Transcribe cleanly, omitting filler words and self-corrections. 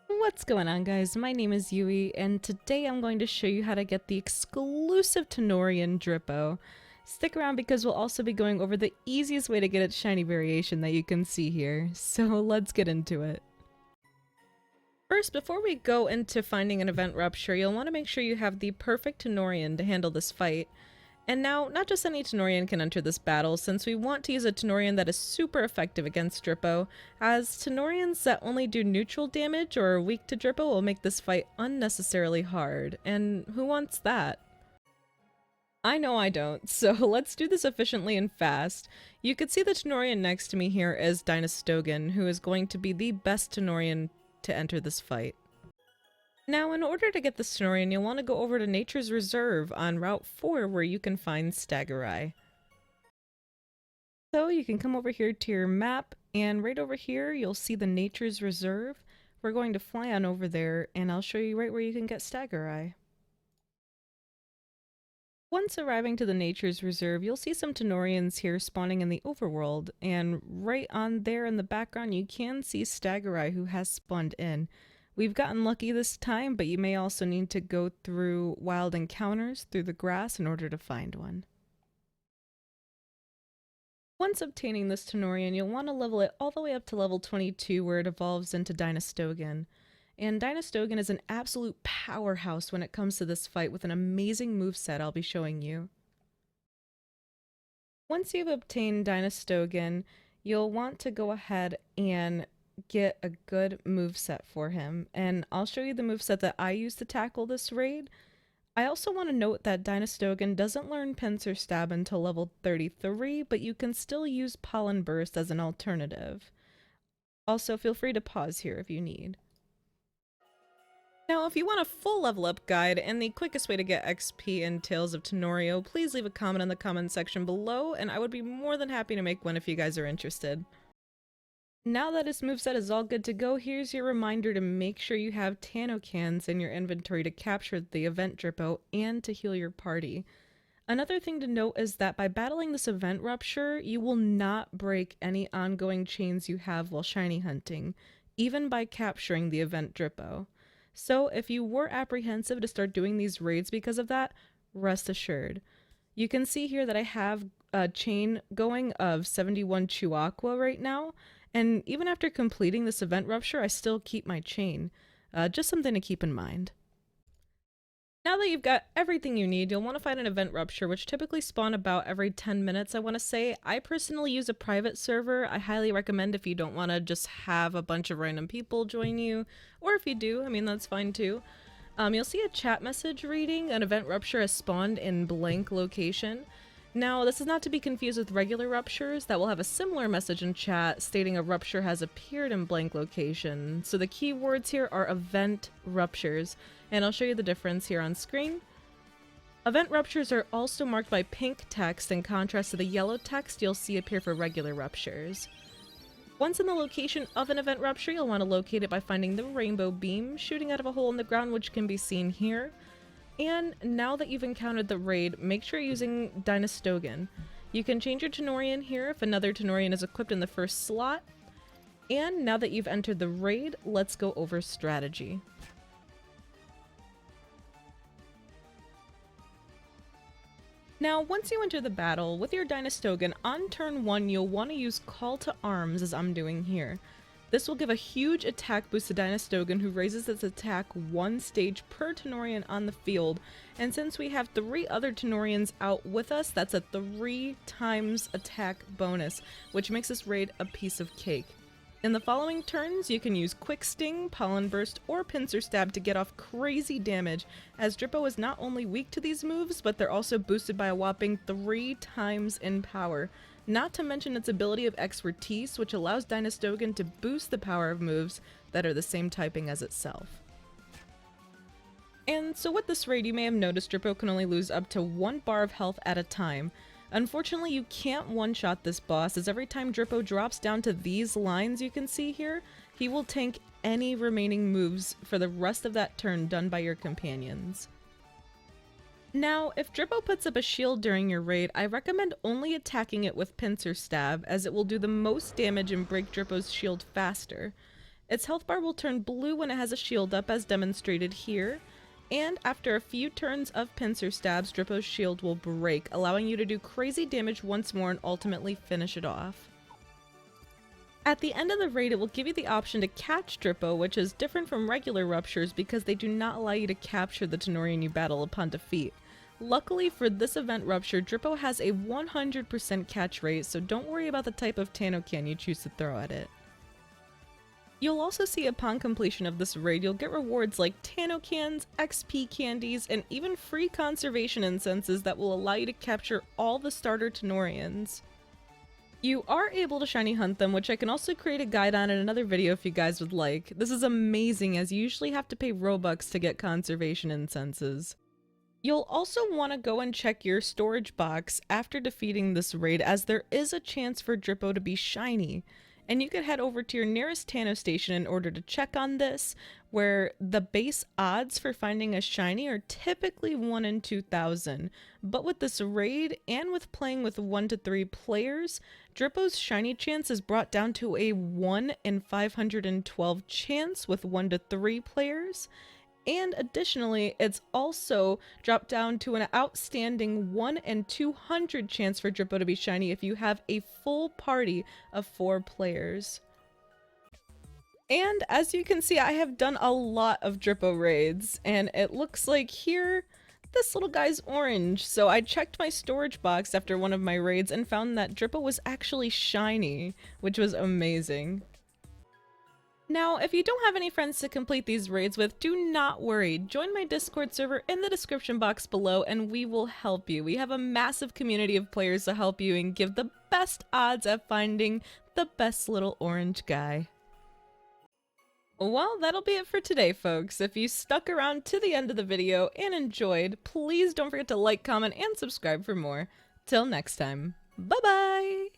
What's going on, guys? My name is Yui, and today I'm going to show you how to get the exclusive Tanorian Drippo. Stick around because we'll also be going over the easiest way to get its shiny variation that you can see here, so let's get into it. First, before we go into finding an event rupture, you'll want to make sure you have the perfect Tanorian to handle this fight. And now, not just any Tanorian can enter this battle, since we want to use a Tanorian that is super effective against Drippo, as Tanorians that only do neutral damage or are weak to Drippo will make this fight unnecessarily hard, and who wants that? I know I don't, so let's do this efficiently and fast. You could see the Tanorian next to me here as Dynastogan, who is going to be the best Tanorian to enter this fight. Now, in order to get the Tanorian, you'll want to go over to Nature's Reserve on Route 4 where you can find Staggerai. So you can come over here to your map, and right over here you'll see the Nature's Reserve. We're going to fly on over there, and I'll show you right where you can get Staggerai. Once arriving to the Nature's Reserve, you'll see some Tanorians here spawning in the overworld, and right on there in the background you can see Staggerai, who has spawned in. We've gotten lucky this time, but you may also need to go through wild encounters through the grass in order to find one. Once obtaining this Tanorian, you'll want to level it all the way up to level 22 where it evolves into Dynastogan. And Dynastogan is an absolute powerhouse when it comes to this fight with an amazing moveset I'll be showing you. Once you've obtained Dynastogan, you'll want to go ahead and get a good moveset for him, and I'll show you the moveset that I use to tackle this raid. I also want to note that Dynastogan doesn't learn Pincer Stab until level 33, but you can still use Pollen Burst as an alternative. Also, feel free to pause here if you need. Now, if you want a full level up guide and the quickest way to get XP in Tales of Tenorio, please leave a comment in the comment section below, and I would be more than happy to make one if you guys are interested. Now that his moveset is all good to go, here's your reminder to make sure you have Tano cans in your inventory to capture the event Drippo and to heal your party. Another thing to note is that by battling this event rupture, you will not break any ongoing chains you have while shiny hunting, even by capturing the event Drippo. So if you were apprehensive to start doing these raids because of that, rest assured. You can see here that I have a chain going of 71 Chihuahua right now, and even after completing this event rupture, I still keep my chain. Just something to keep in mind. Now that you've got everything you need, you'll want to find an event rupture, which typically spawn about every 10 minutes, I want to say. I personally use a private server. I highly recommend if you don't want to just have a bunch of random people join you, or if you do, I mean, that's fine too. You'll see a chat message reading an event rupture has spawned in blank location. Now, this is not to be confused with regular ruptures that will have a similar message in chat stating a rupture has appeared in blank location. So the key words here are event ruptures, and I'll show you the difference here on screen. Event ruptures are also marked by pink text in contrast to the yellow text you'll see appear for regular ruptures. Once in the location of an event rupture, you'll want to locate it by finding the rainbow beam shooting out of a hole in the ground, which can be seen here. And now that you've encountered the raid, make sure you're using Dynastogan. You can change your Tanorian here if another Tanorian is equipped in the first slot. And now that you've entered the raid, let's go over strategy. Now, once you enter the battle, with your Dynastogan, on turn 1 you'll want to use Call to Arms as I'm doing here. This will give a huge attack boost to Dynastogan, who raises its attack 1 stage per Tanorian on the field, and since we have 3 other Tanorians out with us, that's a 3 times attack bonus, which makes this raid a piece of cake. In the following turns, you can use Quick Sting, Pollen Burst, or Pincer Stab to get off crazy damage, as Drippo is not only weak to these moves, but they're also boosted by a whopping 3 times in power. Not to mention its ability of Expertise, which allows Dynastogan to boost the power of moves that are the same typing as itself. And so with this raid, you may have noticed Drippo can only lose up to 1 bar of health at a time. Unfortunately, you can't one-shot this boss, as every time Drippo drops down to these lines you can see here, he will tank any remaining moves for the rest of that turn done by your companions. Now, if Drippo puts up a shield during your raid, I recommend only attacking it with Pincer Stab, as it will do the most damage and break Drippo's shield faster. Its health bar will turn blue when it has a shield up as demonstrated here, and after a few turns of pincer stabs, Drippo's shield will break, allowing you to do crazy damage once more and ultimately finish it off. At the end of the raid, it will give you the option to catch Drippo, which is different from regular ruptures because they do not allow you to capture the Tanorian you battle upon defeat. Luckily for this event rupture, Drippo has a 100% catch rate, so don't worry about the type of Tano can you choose to throw at it. You'll also see upon completion of this raid, you'll get rewards like Tano cans, XP candies, and even free conservation incenses that will allow you to capture all the starter Tanorians. You are able to shiny hunt them, which I can also create a guide on in another video if you guys would like. This is amazing as you usually have to pay Robux to get conservation incenses. You'll also want to go and check your storage box after defeating this raid, as there is a chance for Drippo to be shiny. And you could head over to your nearest Tano station in order to check on this, where the base odds for finding a shiny are typically 1 in 2,000. But with this raid, and with playing with 1 to 3 players, Drippo's shiny chance is brought down to a 1 in 512 chance with 1 to 3 players. And additionally, it's also dropped down to an outstanding 1 in 200 chance for Drippo to be shiny if you have a full party of 4 players. And as you can see, I have done a lot of Drippo raids, and it looks like here, this little guy's orange. So I checked my storage box after one of my raids and found that Drippo was actually shiny, which was amazing. Now, if you don't have any friends to complete these raids with, do not worry. Join my Discord server in the description box below and we will help you. We have a massive community of players to help you and give the best odds at finding the best little orange guy. Well, that'll be it for today, folks. If you stuck around to the end of the video and enjoyed, please don't forget to like, comment, and subscribe for more. Till next time, bye-bye!